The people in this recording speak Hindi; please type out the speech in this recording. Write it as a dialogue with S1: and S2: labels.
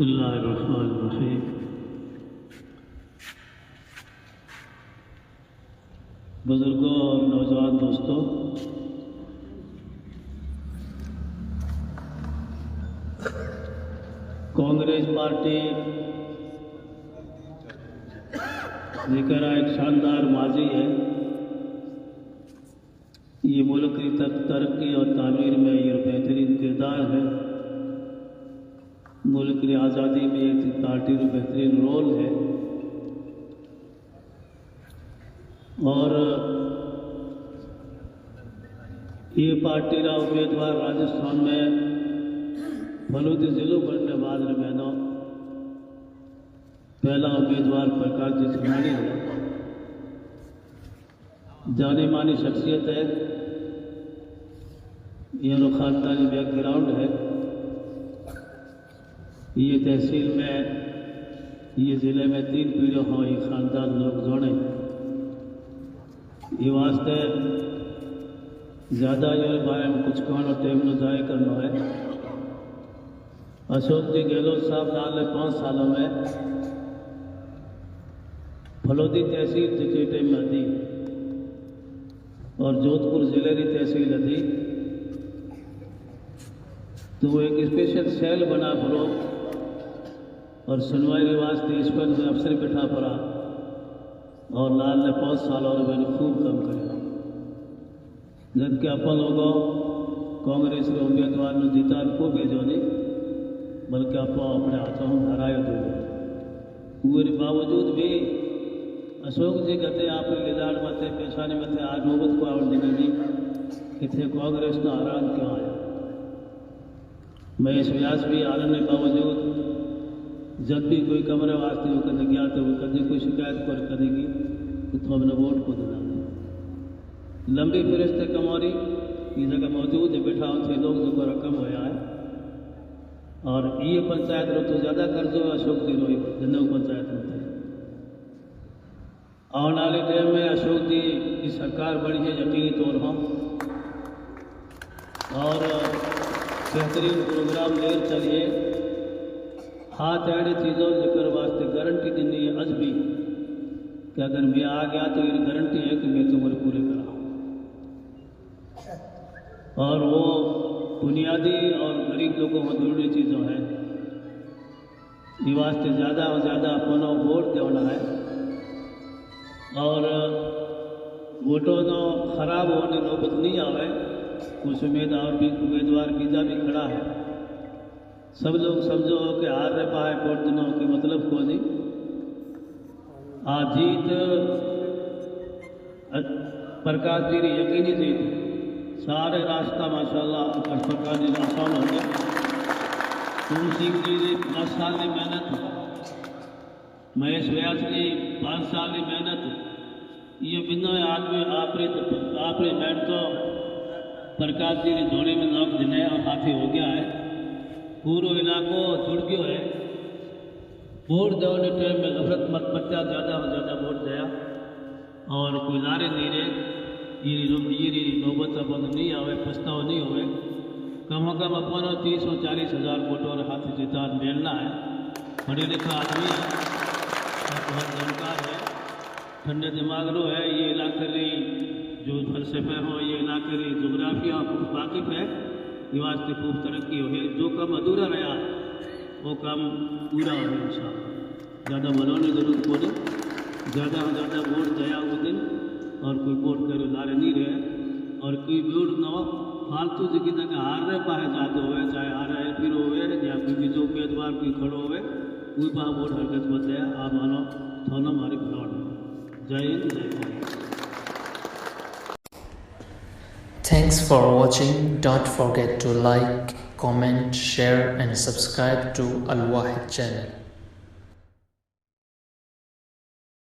S1: बिस्मिल्लाहिर्रहमानिर्रहीम। बुजुर्गों और नौजवान दोस्तों, कांग्रेस पार्टी लेकर एक शानदार माजी है। ये मुल्क की तरक्की और तामीर में ये बेहतरीन किरदार है। मुल्क की आज़ादी में एक पार्टी का बेहतरीन रोल है और ये पार्टी का उम्मीदवार राजस्थान में फलूदी जिलों बनने वाले मैंने पहला उम्मीदवार प्रकाश जी सिंघानी है। जानी मानी शख्सियत है, ये खानदानी बैकग्राउंड है। ये तहसील में ये ज़िले में 3 पीढ़ियों हो ये ख़ानदान लोग जोड़े। ये वास्ते ज़्यादा ये बारे में कुछ कहना टाइम न ज़ाय करना है। अशोक जी गहलोत साहब नाले 5 सालों में फलोदी तहसील जी टाइम में थी और जोधपुर ज़िले की तहसील थी, तो वो एक स्पेशल सेल बना फलो और सुनवाई वास्ते इस पर अफसर बैठा पड़ा और लाल ने 5 सालों में मैंने खूब कम कराया। जबकि अपन लोगों कांग्रेस के उम्मीदवार ने जीता को भेजो नहीं, बल्कि आप अपने हाथों में हराए दो। उसके बावजूद भी अशोक जी कहते आप लीलाड़ मत पेशानी मत आज नौबत को आवड़ देने दी कि कांग्रेस ने हरान क्यों आया। महेश व्यास भी आने के बावजूद जब भी कोई कमरे वास्ते वो कभी गया तो वो कभी कोई शिकायत कर करेगी तो हमने वोट को देना। लंबी फिरिश्ते कमौरी की जगह मौजूद है, बैठा थे लोग जो रकम होया है और ये पंचायत रो तो ज़्यादा कर्जो अशोक जी रोई जनऊ पंचायत में थे। आने वाले टाइम में अशोक जी की सरकार बड़ी है यकीनी तौर पर और बेहतरीन प्रोग्राम ले चलिए। हाथ अड़ी चीज़ों लेकर वास्ते गारंटी देनी है आज भी कि अगर मैं आ गया तो ये गारंटी है कि मैं तुम्हारे पूरे करा। और वो बुनियादी और गरीब लोगों को जरूरी चीज़ों हैं, ये वास्ते ज़्यादा और ज़्यादा अपना वोट देना है और वोटों तो खराब होने नौबत नहीं आवे। कुछ उम्मीदवार बीजा भी खड़ा है। सब लोग समझो कि हार रहे पाए वोट दिनों की मतलब को नहीं। आज जीत प्रकाश जी की यकीनी जीत सारे रास्ता माशाल्लाह सरकार जी आसान हो गया। तुम सिंह जी ने 10 साल की मेहनत, महेश व्यास की 5 साल की मेहनत, ये बिना आदमी आपने बैठ तो प्रकाश जी ने जोड़े में नौक देने और हाथी हो गया है। पूरा इलाको जुड़ गया है। वोट देने टाइम में गफरत मत बच्चा ज़्यादा से ज़्यादा वोट दिया और कोई लारे नहीं रहे। ये नौबत अपन नहीं आवे, पछतावा नहीं होवे। कम से कम अपन 30 और 40 हज़ार वोटों और हाथी जीता मिलना है। पढ़े लिखा आदमी बहुत जानकार है, ठंडे दिमाग लो है। ये इलाके जो फलसफे हो, ये इलाके जोग्राफिया वाकिफ है, ये वास्ते खूब तरक्की हो गई। जो काम अधूरा रहा वो काम पूरा हो गया इंशाअल्लाह। ज़्यादा मनोने जरूरत को नहीं, ज़्यादा से ज़्यादा वोट दया वो दिन और कोई वोट करे लारे नहीं रहे और कोई वोट न हो फालतू जी जगह हार रहे पाए जाते हुए, चाहे हार रहे फिर होवे या कोई जो उम्मीदवार कोई खड़ो हुए कोई पा वोट हरकत बदले आप मानो थोड़ा हमारी खिलौड़। जय हिंद, जय Bharat.
S2: Thanks for watching. Don't forget to like, comment, share and subscribe to Al Wahid channel.